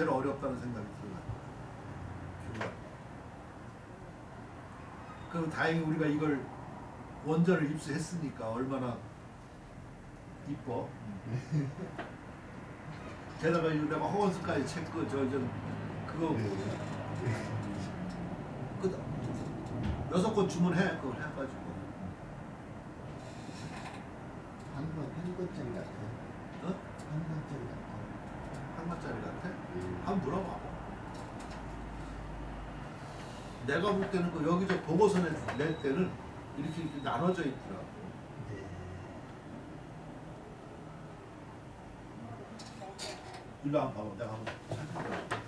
제일 어렵다는 생각이 들어요. 그럼 다행히 우리가 이걸 원전을 입수했으니까 얼마나 이뻐. 게다가 내가 허원수까지 책 그거 그 6권 주문해. 그걸 해가지고 한 권짜리 같아. 어? 한 권짜리 같아. 한 권짜리 같아? 한번 물어봐. 내가 볼 때는 그 여기서 보고서 낼 때는 이렇게 나눠져 있더라고. 네. 일로 한번 봐봐. 내가 한번 찾아볼게.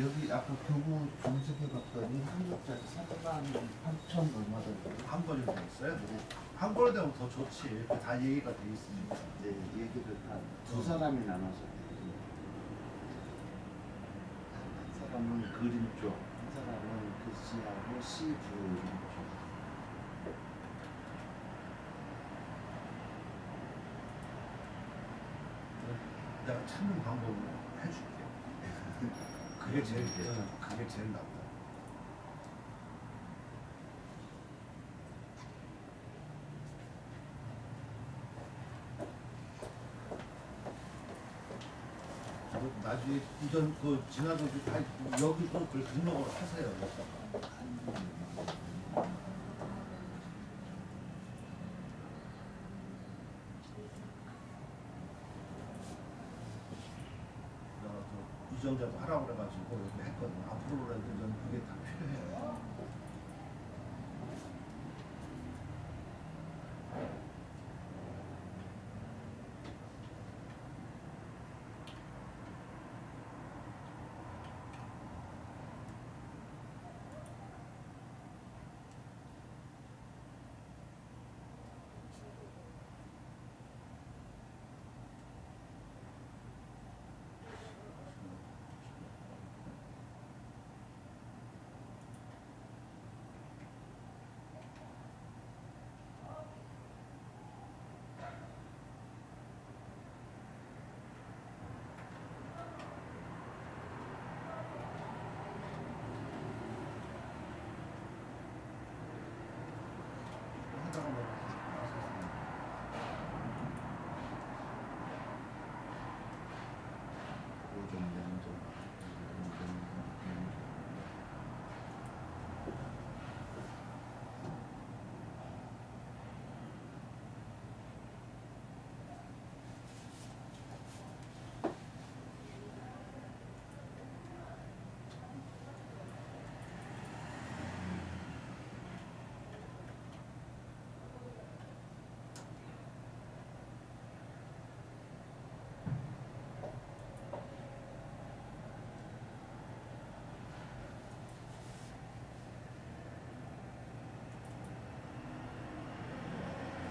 여기 아까 교구 검색해봤더니 한 권짜리 3만 8천 얼마던데. 한 권이 더 있어요? 한 권에 되면 더 좋지. 다 얘기가 돼 있으니까. 네, 얘기를 한 두 사람이 나눠서 한 사람은 그림 쪽, 한 사람은 글씨하고 시 부름 쪽. 내가 찾는 방법을 해줄게. 그게 제일 낫다. 나중에 이전 그 지나도 다 여기도 그 등록을 하세요. 이정자도 하라고 그래가지고 이렇게 했거든. 앞으로라도 전 그게 다 필요해요.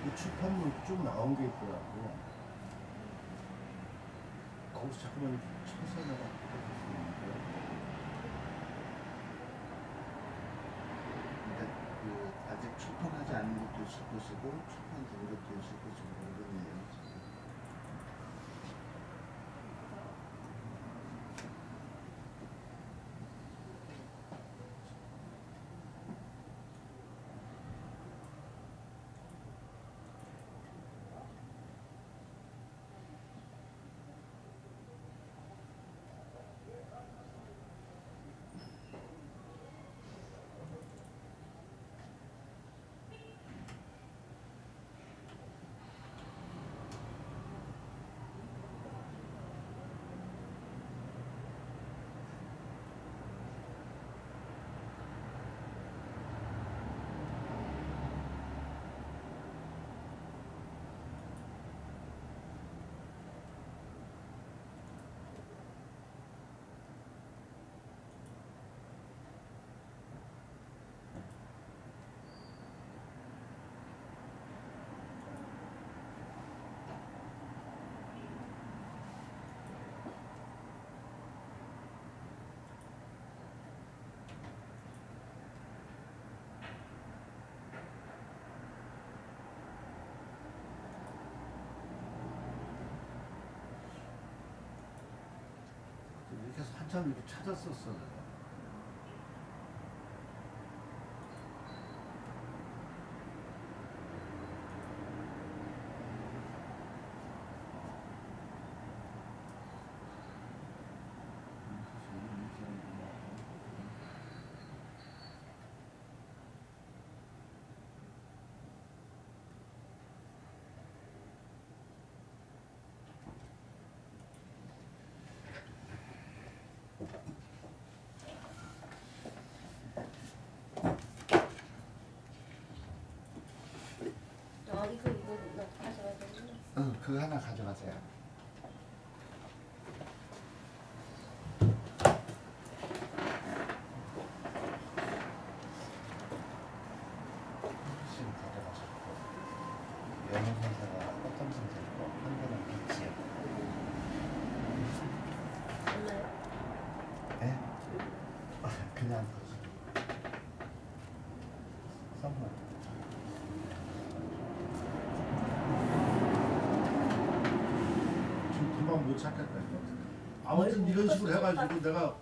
그 출판물 쭉 나온 게 있더라고. 거기서 자꾸만 쳐서 내가 근데 그 아직 출판하지 않은 것도 있을 것이고 출판된 것도 있을 것이고 모르겠네요. 이렇게 해서 한참 이렇게 찾았었어 내가. 이거 너 가져가야 되는데. 응, 그거 하나 가져가세요. 지금 가져가셨고 연호 선생가 어떤 선생이고 한 분은 있지요. 얼마요? 네? 그냥 선물. 지금 금방 못 찾겠다 이거. 아무튼 이런 식으로 해가지고 내가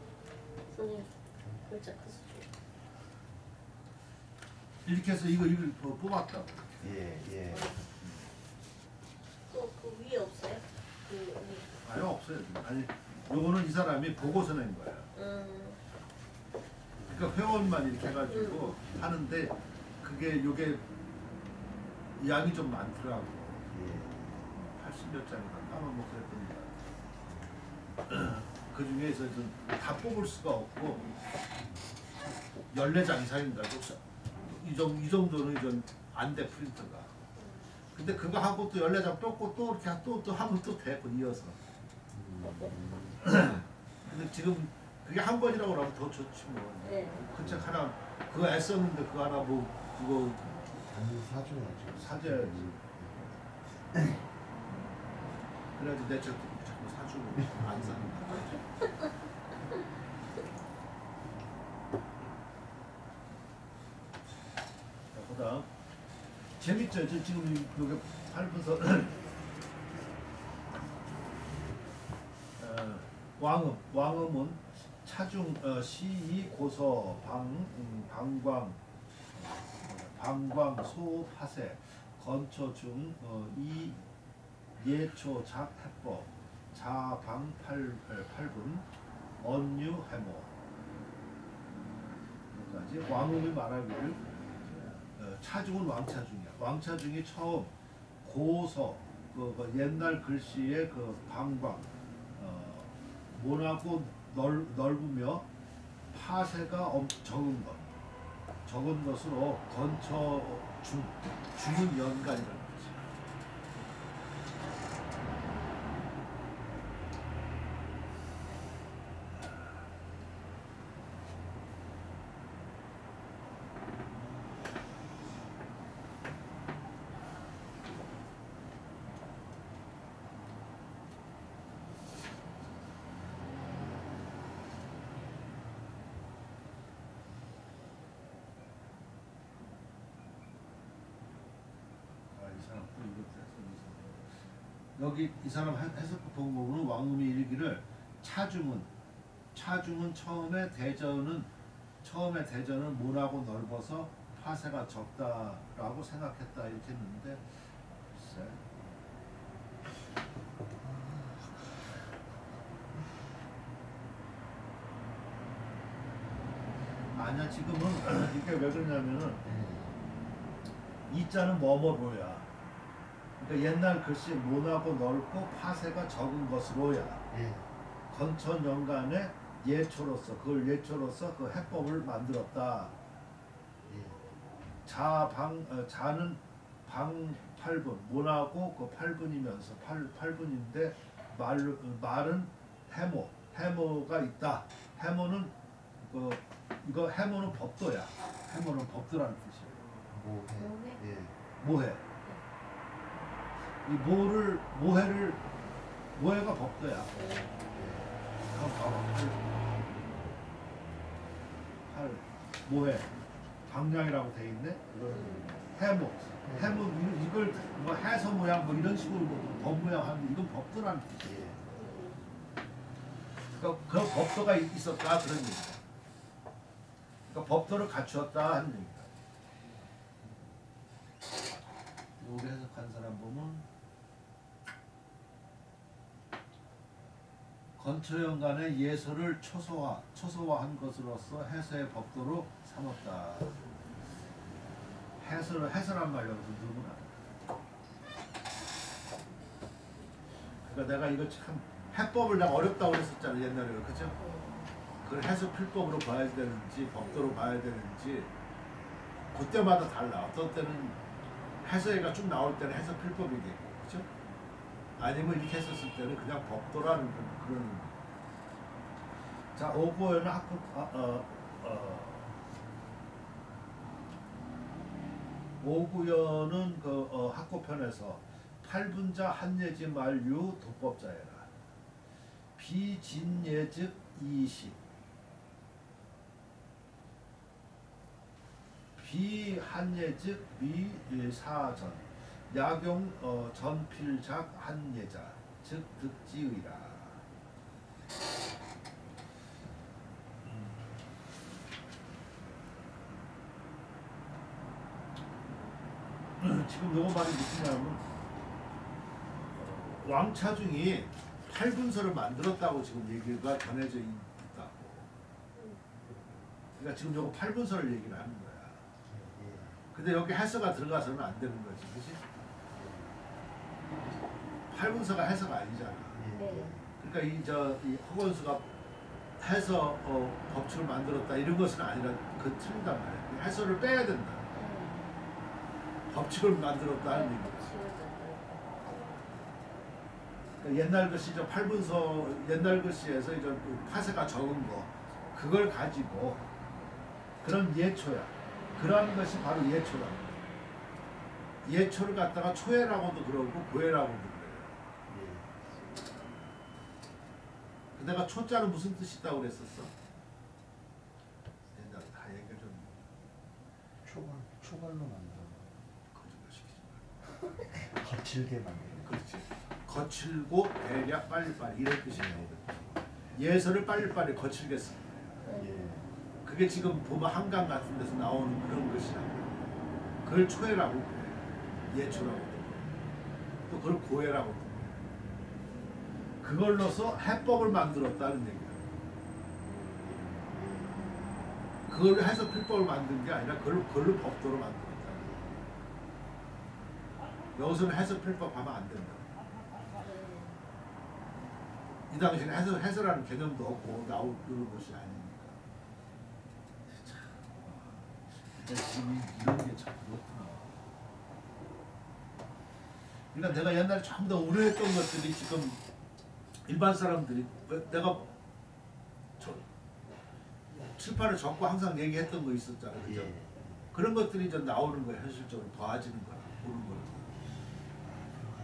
선생님 글자 커서 줘. 이렇게 해서 이걸 뽑았다고. 예, 예. 또그 위에 없어요? 그 위에. 아니 없어요. 아니 요거는 이 사람이 보고서 낸 거야. 그러니까 회원만 이렇게 해가지고 하는데 그게 요게 양이 좀 많더라고. 예. 80몇 장인가 까먹고 그랬던 거야. 그 중에서 좀 다 뽑을 수가 없고 14장 이상인가 이 정도는 좀 안 돼 프린터가. 근데 그거 하고 또 14장 뽑고 또 이렇게 또 하면 또 돼, 이어서. 근데 지금 그게 한 번이라고 하면 더 좋지 뭐. 네. 그 책 하나 그거 애썼는데 그거 하나 뭐 그거 당연히 사줘야죠. 사줘야지. 그래야지 내 책 자꾸 사주고 안 사는 거야. 자, 그다음 재밌죠? 지금 여기 8분서 왕음은 차중 시이 고서 방광 소파세 건처 중이 예초 작해법 자방 8분 언유 해모 여기까지. 왕음이 말하기를 차중은 왕차중이야. 왕차중이 처음 고서 그 옛날 글씨의 그 방광 모나고 넓으며 파세가 적은 것으로 건처 중은 연간이라는 거지. 여기 이 사람 해석부 본문은 왕음이 이르기를 차중은 처음에 대전은 모나고 넓어서 파세가 적다라고 생각했다 이렇게 했는데 글쎄. 아니야 지금은 이게 왜 그러냐면은 이자는 뭐뭐로야. 그러니까 옛날 글씨 모나고 넓고 파세가 적은 것으로야. 예. 건천 연간의 예초로서 그 해법을 만들었다. 예. 자는 방 8분 모나고 그 8분이면서 8분인데 말은 해모가 있다. 해모는 이거 해모는 법도야. 해모는 법도라는 뜻이야. 모해. 예. 모해. 이 모해가 법도야. 한번 봐봐. 팔 모해 방량이라고 돼 있네. 해모 이걸 뭐 해서 모양 뭐 이런 식으로 법 모양 하는데 이건 법도라는 뜻이에요. 그러니까 그 법도가 있었다 그런 얘기다. 그러니까 법도를 갖추었다 하는 얘기다. 여기 해석한 사람 보면 건초연간의 예서를 초소화한 것으로서 해서의 법도로 삼았다. 해서란 말 여기서 누구나. 그러니까 내가 이거 참 해법을 내가 어렵다고 했었잖아 옛날에 그죠? 그걸 해서 필법으로 봐야 되는지 법도로 봐야 되는지 그때마다 달라. 어떤 때는 해서가 쭉 나올 때는 해서 필법이 되고 그죠? 아니면 이렇게 했었을 때는 그냥 법도라는 그런. 자, 오고연은 오구연은 그 학고편에서 팔분자 한예지 말유 도법자해라. 비진예즉 이식 비한예즉 미사전 야경 전필작 한예자 즉 득지의라. 지금 요거 말이 무슨 말이냐면 왕차중이 팔분서를 만들었다고 지금 얘기가 전해져 있다고. 그러니까 지금 요거 팔분서를 얘기를 하는 거야. 근데 여기 해서가 들어가서는 안 되는 거지, 그렇지? 팔분서가 해서가 아니잖아. 네. 그러니까 이 허건수가 해서 법칙을 만들었다 이런 것은 아니라 그 틀린단 말이야. 해서를 빼야 된다. 법칙을 만들었다 하는 얘기. 그러니까 옛날 글씨 팔분서 옛날 글씨에서 이제 파세가 적은 거 그걸 가지고 그런 예초야. 그러한 것이 바로 예초라고. 예초를 갖다가 초예라고도 그러고 고예라고도 그래요. 내가 초자는 무슨 뜻이 있다고 그랬었어? 옛날에 다 얘기를 좀 초벌로 만들어. 거짓말 시키지 마. 거칠게 만들어. 그렇지. 거칠고 대략 빨리빨리 이런 뜻이 나오거든. 예서를 빨리빨리 거칠게 쓰는 거예요. 예. 그게 지금 보면 한강 같은 데서 나오는 그런 것이라고. 그걸 초예라고 그래. 예초라고. 또 그걸 고예라고 그래. 그걸로서 해법을 만들었다는 얘기야. 그걸 해서 필법을 만든 게 아니라 그걸로 법도로 만들었다. 여기서는 해서 필법 하면 안 된다. 이 당시에는 해서라는 개념도 없고 나오는 것이 아니니까. 참, 이런 게 참 그렇구나. 그러니까 내가 옛날에 전부 다 우려했던 것들이 지금 일반 사람들이 내가 칠판을 적고 항상 얘기했던 거 있었잖아, 그죠? 예. 그런 것들이 이제 나오는 거야, 현실적으로 봐지는 거야, 보는 거야.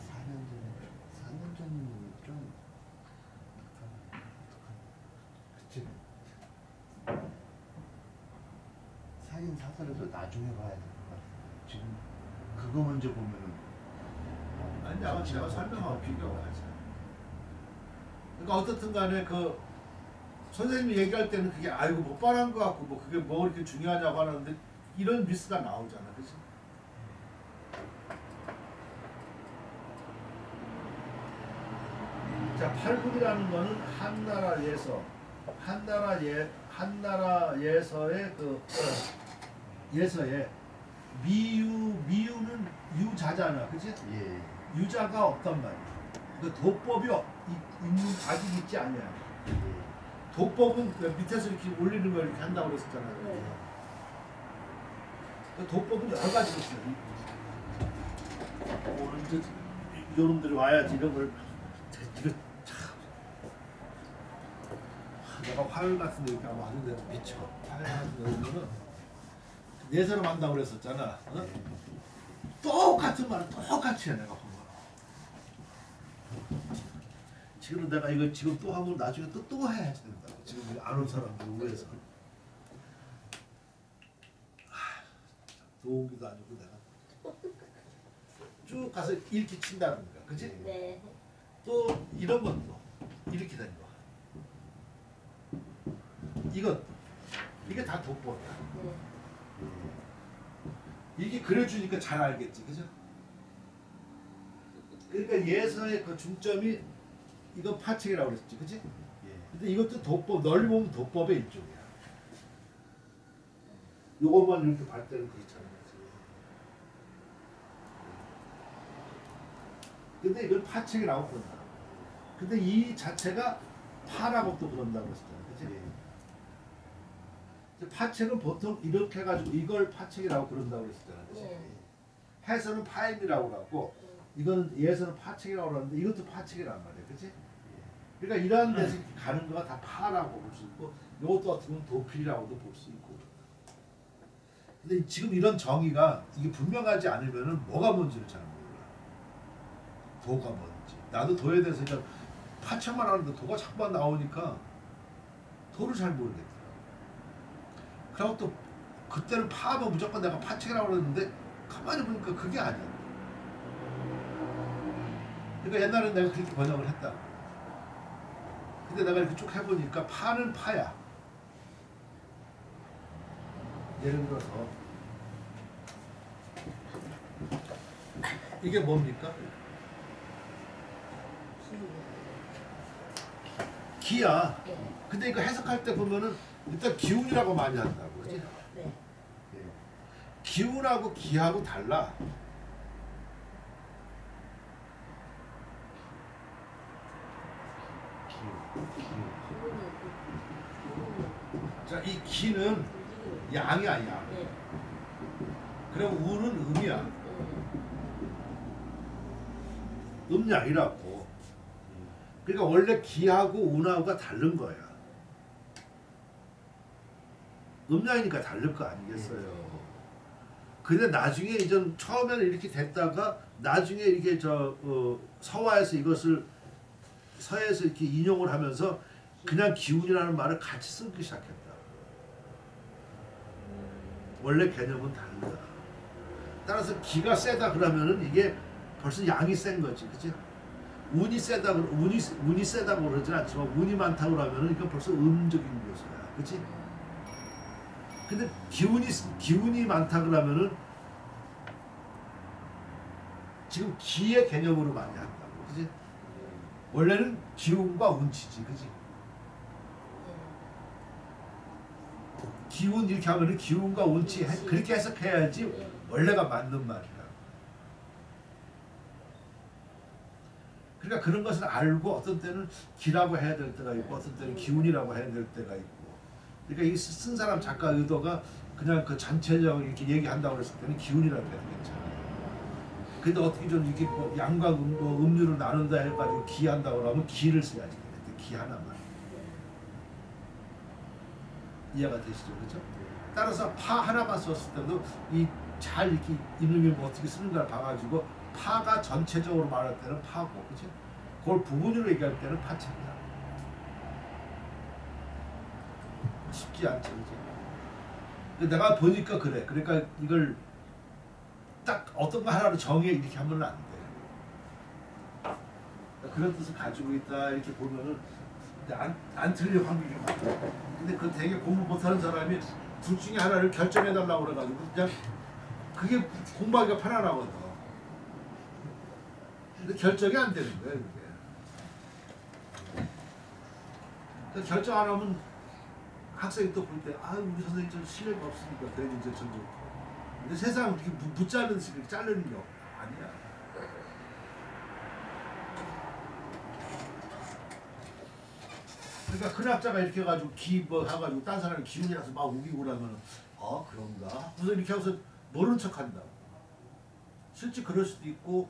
4년 전이면 좀 그치. 사인 사설에도 나중에 봐야 될 것 같아. 지금 그거 먼저 보면은 아니, 내가 설명하고 비교가 하지. 그러니까 어떻든 간에 그 선생님이 얘기할 때는 그게 아이고 못 말한 것 같고 뭐 그게 뭐 이렇게 중요하냐고 하는데 이런 미스가 나오잖아, 그치? 자, 팔분이라는 거는 한나라 예서의 그 예서에 미유는 유자잖아, 그치? 예. 유자가 없단 말이야. 그 도법이 아직 있지 않냐. 예. 도법은 그 밑에서 이렇게 올리는 걸 이렇게 한다고 그랬었잖아요. 네. 그 도법은 여러 가지가 있어요. 오늘 이제 이놈들이 와야지 이런 걸 이거 참 내가 화요일 같은 데 이렇게 왔는데 미쳐. 화요일 같은 데 오면은 예서로 만다고 그랬었잖아. 어? 똑같은 말을 똑같이 해 내가 보면. 지금 내가 이거 지금 또 하고 나중에 또 해야 된다고. 지금 안 온 사람들 위해서. 도우기도 아니고 내가 쭉 가서 이렇게 친다는 거야, 그치? 네. 또 이런 것도 이렇게 된 거야. 이것도 이게 다 돋보다. 네. 이게 그려주니까 잘 알겠지, 그죠? 그러니까 예서의 그 중점이 이건 파칙이라고 그랬지, 그지? 예. 근데 이것도 돋법, 널리 보면 돋법의 일종이야. 요것만 이렇게 볼 때는 그렇잖아. 근데 이건 파칙이라고 부른다. 근데 이 자체가 파라고 또 부른다고 했잖아, 그지? 예. 파책은 보통 이렇게 해가지고 이걸 파책이라고 그런다고 그랬잖아, 그지? 네. 해서는 파임이라고 하고 이거는 예서는 파책이라고 그러는데 이것도 파책이란 말이야, 그치? 그러니까 이러한 데서 가는 거가 다 파라고 볼 수 있고 이것도 어떻게 보면 도필이라고도 볼 수 있고. 근데 지금 이런 정의가 이게 분명하지 않으면은 뭐가 뭔지를 잘 몰라. 도가 뭔지. 나도 도에 대해서 그냥 파책만 하는데 도가 자꾸만 나오니까 도를 잘 모르겠더라. 그리고 또 그때는 파하면 무조건 내가 파책이라고 그랬는데 가만히 보니까 그게 아니야. 그러니까 옛날에는 내가 그렇게 번역을 했다. 근데 내가 이렇게 쭉 해보니까 파는 파야. 예를 들어서 이게 뭡니까? 기야. 네. 근데 이거 해석할 때 보면은 일단 기운이라고 많이 한다고, 그지? 네. 예. 기운하고 기하고 달라. 자, 이 기는 양이야, 양. 네. 그럼 우는 음이야. 네. 음양이라고. 그러니까 원래 기하고 운하고가 다른 거야. 음양이니까 다를 거 아니겠어요. 근데 나중에 이제 처음에는 이렇게 됐다가 나중에 이게 서화에서 이것을 서에서 이렇게 인용을 하면서 그냥 기운이라는 말을 같이 쓰기 시작했다. 원래 개념은 다르다. 따라서 기가 세다 그러면은 이게 벌써 양이 센 거지, 그치? 운이 세다 운이 세다고 그러진 않지만 운이 많다고 그러면은 이건 벌써 음적인 요소야, 그치? 근데 기운이 많다 그러면은 지금 기의 개념으로 많이 한다고, 그치? 원래는 기운과 운치지, 그치? 기운 이렇게 하면은 기운과 운치 그렇게 해석해야지 원래가 맞는 말이야. 그러니까 그런 것을 알고 어떤 때는 기라고 해야 될 때가 있고 어떤 때는 기운이라고 해야 될 때가 있고. 그러니까 이 쓴 사람 작가 의도가 그냥 그 전체적으로 이렇게 얘기한다고 했을 때는 기운이라고 해도 괜찮아요. 근데 어떻게 좀 이게 뭐 양과 음료를 나눈다 해가지고 기한다고 하면 기를 써야지. 기 하나만. 이해가 되시죠, 그렇죠? 따라서 파 하나만 썼을 때도 이 잘 이렇게 이름이 뭐 어떻게 쓰는가를 봐가지고 파가 전체적으로 말할 때는 파고, 그렇지? 그걸 부분으로 얘기할 때는 파책이야. 쉽지 않죠, 그렇지? 내가 보니까 그래. 그러니까 이걸 딱 어떤 거 하나로 정해 이렇게 하면 안 돼. 그런 뜻을 가지고 있다 이렇게 보면은 안 틀릴 확률이 많아. 근데 그 되게 공부 못하는 사람이 둘 중에 하나를 결정해달라고 그래가지고 그냥 그게 공부하기가 편안하거든. 근데 결정이 안 되는 거야, 그게. 그러니까 결정 안 하면 학생이 또 볼 때, 아, 우리 선생님 좀 실력이 없으니까 그래도 이제 전 좋고. 근데 세상은 그렇게 붙자르는 식으로 자르는 게 아니야. 그러니까 큰 학자가 이렇게 해가지고 뭐 해가지고 딴 사람이 기운이라서 막 우기고 그러면 그런가? 그래서 이렇게 해서 모르는 척한다고. 실제 그럴 수도 있고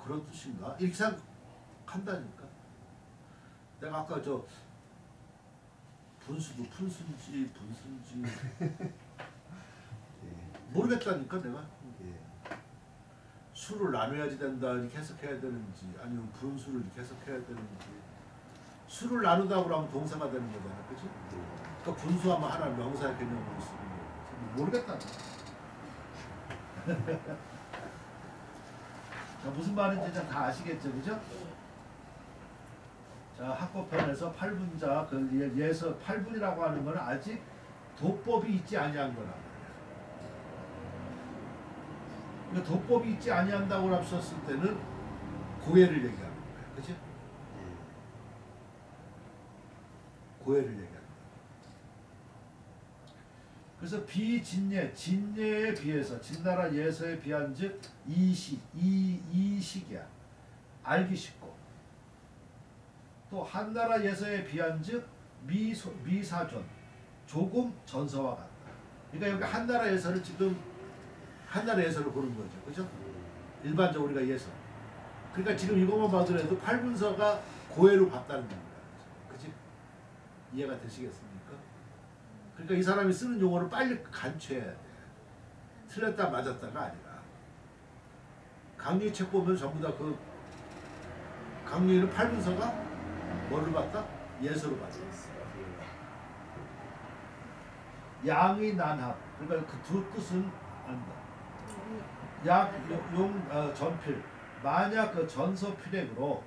그런 뜻인가? 이렇게 생각한다니까. 내가 아까 분수도 푼수인지 분수인지 모르겠다니까 내가. 수를 나눠야지 된다 이렇게 해석해야 되는지 아니면 분수를 이렇게 해석해야 되는지. 수를 나누다 그러면 동사가 되는 거잖아, 그렇지? 그러니까 분수하면 하나 명사의 개념으로 쓰는 거 모르겠다. 자, 무슨 말인지 다 아시겠죠, 그죠? 자, 학법편에서 8분자 그 예서 8분이라고 하는 건 아직 도법이 있지 아니한 거란 말이야. 그러니까 도법이 있지 아니한다고 합쳤을 때는 고해를 얘기하는 거야. 그치? 고해를 얘기하는 거야. 그래서 비진예, 진예에 비해서 진나라 예서에 비한즉 이식이야. 알기 쉽고. 또 한나라 예서에 비한즉 미사존, 조금 전서와 같다. 그러니까 여기 한나라 예서를 지금 한나라 예서를 보는 거죠, 그죠? 일반적으로 우리가 예서. 그러니까 지금 이것만 봐더라도 8분서가 고해로 봤다는 겁니다, 그지? 이해가 되시겠습니까? 그러니까 이 사람이 쓰는 용어를 빨리 간취해야 돼. 틀렸다 맞았다가 아니라. 강의 책 보면 전부 다 그 강의는 8분서가 뭐를 봤다? 예서로 봤다. 양의 난합. 그러니까 그 두 뜻은 안다. 전필. 만약 그 전서 필액으로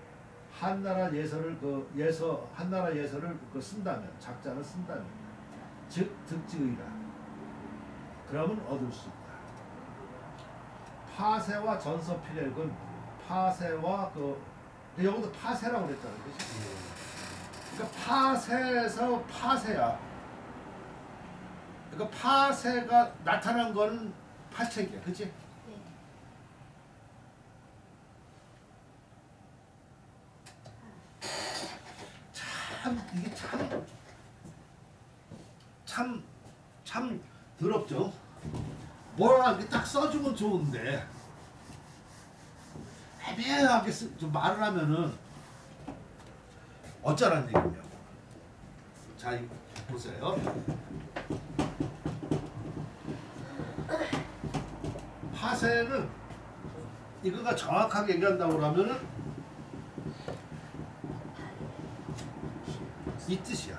한나라 예서를 한나라 예서를 쓴다면, 작자를 쓴다면, 즉 득지의라. 그러면 얻을 수 있다. 파세와 전서 필액은 파세와 여기도 파세라고 그랬잖아요, 그렇지? 그러니까 파세에서 파세야. 그러니까 파세가 나타난 거는 파책이야, 그렇지? 네. 이게 참 더럽죠. 뭐라 이렇게 딱 써주면 좋은데 애매하게 좀 말을 하면은 어쩌라는 얘기냐고. 자, 이거 보세요. 파세는 이거가 정확하게 얘기한다고 하면은 이 뜻이야.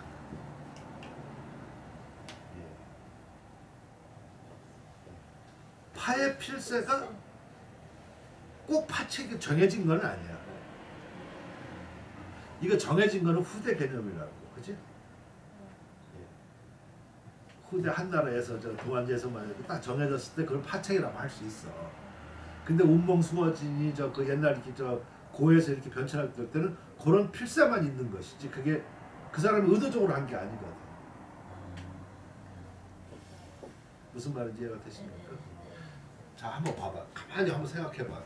파의 필세가 꼭 파책이 정해진 건 아니야. 이거 정해진 거는 후대 개념이라고, 그치? 후대 한나라에서 동안제에서만 해도 딱 정해졌을 때 그걸 파책이라고 할 수 있어. 근데 운몽수어진이 그 옛날 이렇게 고에서 이렇게 변천할 때는 그런 필세만 있는 것이지 그게 그 사람이 의도적으로 한 게 아니거든. 무슨 말인지 이해가 되십니까? 자, 한번 봐봐. 가만히 한번 생각해봐.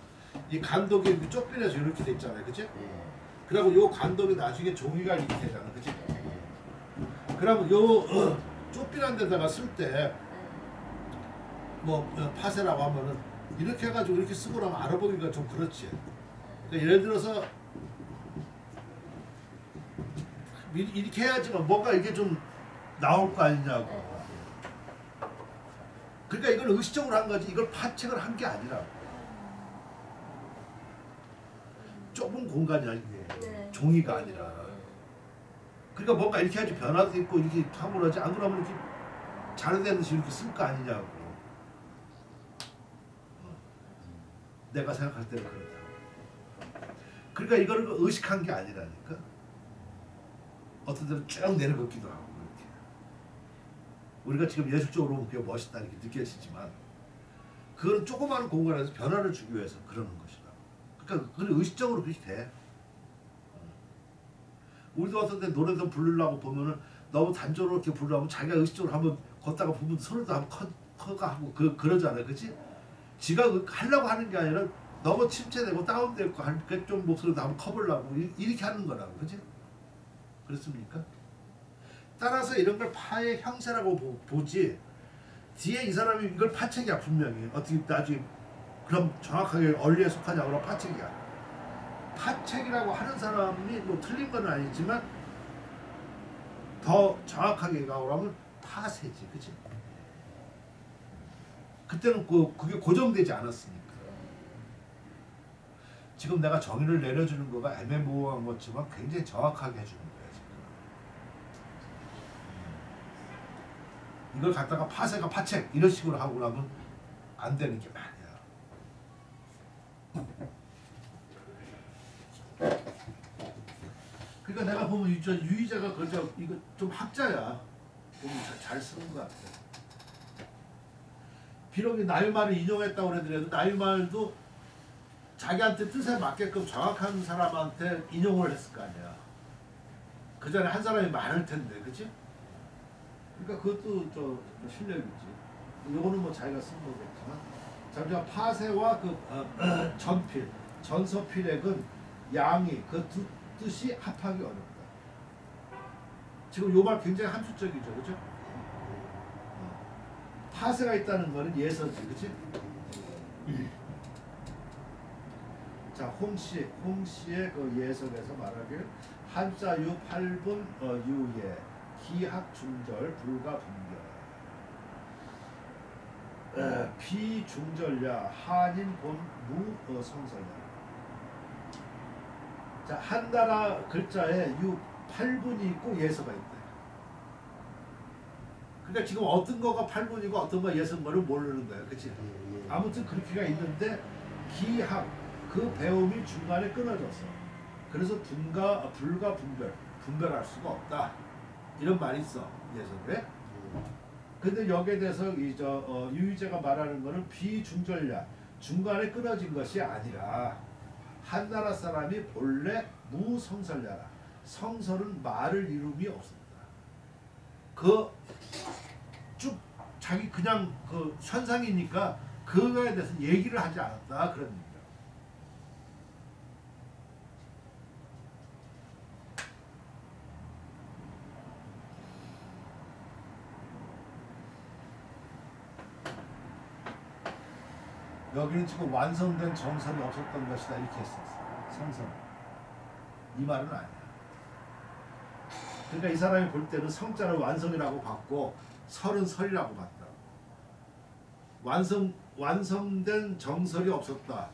이 간독이 쪽빈에서 이렇게 돼 있잖아요, 그치? 그리고 요 간독이 나중에 종이가 이렇게 되잖아, 그치? 그러면 요 쪽빈한 데다가 쓸 때 뭐 파세라고 하면은 이렇게 해가지고 이렇게 쓰고 나면 알아보기가 좀 그렇지. 그러니까 예를 들어서 이렇게 해야지만 뭔가 이게 좀 나올 거 아니냐고. 그러니까 이걸 의식적으로 한 거지 이걸 파책을 한 게 아니라고. 좁은 공간이 아니고 종이가 아니라. 그러니까 뭔가 이렇게 해야지 변화도 있고 이렇게 하면 하지 안 그러면 이렇게 자르되듯이 이렇게 쓸 거 아니냐고. 내가 생각할 때는 그렇다. 그러니까 이걸 의식한 게 아니라니까. 어떤 데는 쭉 내려걷기도 하고 그렇게. 우리가 지금 예술적으로 보면 그게 멋있다 이렇게 느껴지지만 그건 조그마한 공간에서 변화를 주기 위해서 그러는 것이다. 그러니까 그건 의식적으로 그렇게 돼. 우리도 어떤 데 노래도 부르려고 보면은 너무 단조로 이렇게 부르려면 자기가 의식적으로 한번 걷다가 보면 소리도 한번 커가 하고 그러잖아요, 그렇지? 지가 하려고 하는 게 아니라 너무 침체되고 다운되고 하니까 좀 목소리도 한번 커보려고 이렇게 하는 거라고, 그렇지? 그렇습니까? 따라서 이런 걸 파의 형세라고 보지 뒤에 이 사람이 이걸 파책이야 분명히. 어떻게 나중에 그럼 정확하게 원리에 속하냐고 그러면 파책이야. 파책이라고 하는 사람이 뭐 틀린 건 아니지만 더 정확하게 가오라면 파세지, 그치? 그때는 그게 고정되지 않았으니까. 지금 내가 정의를 내려주는 거가 애매모호한 것지만 굉장히 정확하게 해주는 거야 지금. 이걸 갖다가 파세가 파책 이런 식으로 하고 나면 안 되는 게 많이야. 그러니까 내가 저 유희재가 그저 이거 좀 학자야. 잘 쓰는 것 같아. 비록 나일말을 인용했다고 그러더라도 나일말도 자기한테 뜻에 맞게끔 정확한 사람한테 인용을 했을 거 아니야. 그 전에 한 사람이 많을 텐데, 그치? 그러니까 그것도 저 실력이지. 이거는 뭐 자기가 쓴 거겠지만, 잠시만 파세와 그 전필, 전서필액은 양이 그 두 뜻이 합하기 어렵다. 지금 요 말 굉장히 함축적이죠, 그죠? 파세가 있다는 거는 예서지, 그치? 자, 홍씨의 그 예석에서 말하길 한자유 8분 유예 기학 중절 불가 분별 비중절야 한인 본무 성설야. 자, 한나라 글자에 유 8분이 있고 예서가 있다. 그러니까 지금 어떤 거가 8분이고 어떤 거가 예서인 거를 모르는 거야, 그치? 아무튼 그렇게가 있는데 기학 그 배움이 중간에 끊어졌어. 그래서 불가 분별할 수가 없다. 이런 말이 있어 예서에. 근데 여기에 대해서 유희재가 말하는 거는 비중절야 중간에 끊어진 것이 아니라 한나라 사람이 본래 무성설야라. 성설은 말을 이름이 없습니다. 그 쭉 자기 그냥 그 현상이니까 그거에 대해서 얘기를 하지 않았다 그런 얘기야. 여기는 지금 완성된 정설이 없었던 것이다 이렇게 했었어. 성설. 이 말은 아니야. 그러니까 이 사람이 볼 때는 성자를 완성이라고 봤고 설은 설이라고 봤다. 완성된 정설이 없었다.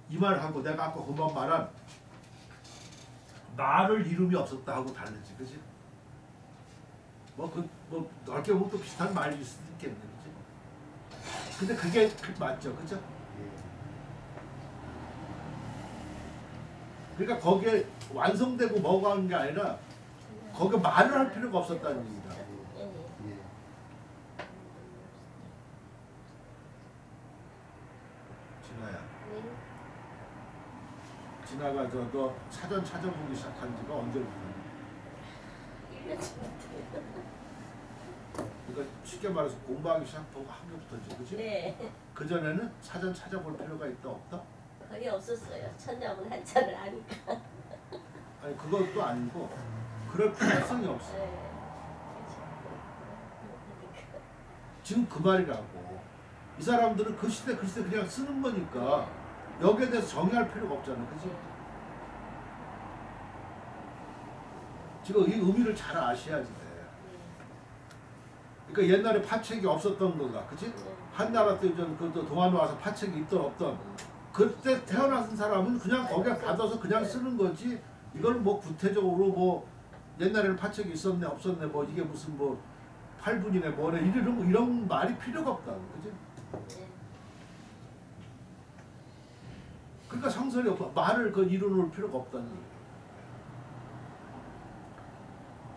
이 말하고 내가 아까 금방 말한 말을 이름이 없었다 하고 다르지, 그렇지? 뭐 넓게 보면 또 비슷한 말일 수도 있겠네, 그렇지? 근데 그게 맞죠, 그렇죠? 그러니까 거기에 완성되고 뭐가 하는 게 아니라 거기에 말을 할 필요가 없었다는 얘기다. 진아야. 진아가 너 사전 찾아보기 시작한 지가 언제부터냐? 1년 전부터. 그러니까 쉽게 말해서 공부하기 시작하고 학교부터지, 그렇지? 네. 그 전에는 사전 찾아볼 필요가 있다 없다? 거의 없었어요. 천자문 한자를 아니까. 아니 그것도 아니고 그럴 필요성이 없어. 네. 지금 그 말이라고. 이 사람들은 그 시대 그냥 쓰는 거니까 여기에 대해서 정의할 필요가 없잖아, 그렇지? 지금 이 의미를 잘 아셔야지 돼. 그러니까 옛날에 파책이 없었던 거가, 그치? 한나라 때 그 동안 와서 파책이 있던 없던 그때 태어난 사람은 그냥 거기에 받아서 그냥 쓰는 거지. 이걸 뭐 구태적으로 뭐 옛날에는 파책이 있었네 없었네 뭐 이게 무슨 뭐 8분이네 뭐네 이런 말이 필요가 없다, 그치? 그러니까 성설이 없어. 말을 그 이루놓을 필요가 없다는 얘기야.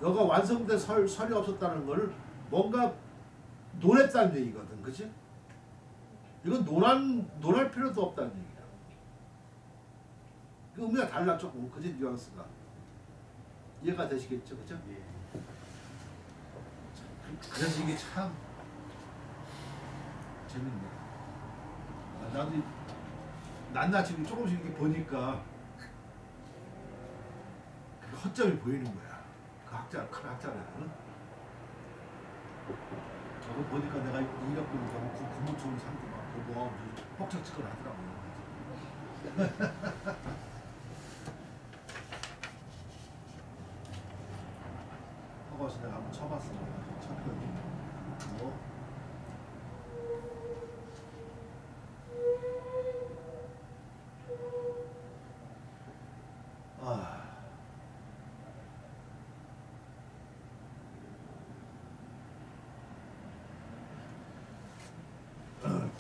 여가 완성된 설이 없었다는 거를 뭔가 논했다는 얘기거든, 그치? 이건 논할 필요도 없다는 얘기야. 그 의미가 달라 조금, 그치? 뉘앙스가. 이해가 되시겠죠, 그죠? 예. 그래서 이게 참 재밌네. 나도 낱낱이 조금씩 이렇게 보니까 그 허점이 보이는 거야. 큰 학자라는. 저거 보니까 내가 이력 보니까 국무총리 상도 많고 뭐 뻑적지껄 하더라고요. 허가서 내가 한번 쳐봤습니다. 쳤더니 뭐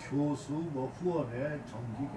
교수 뭐 후원의 정기계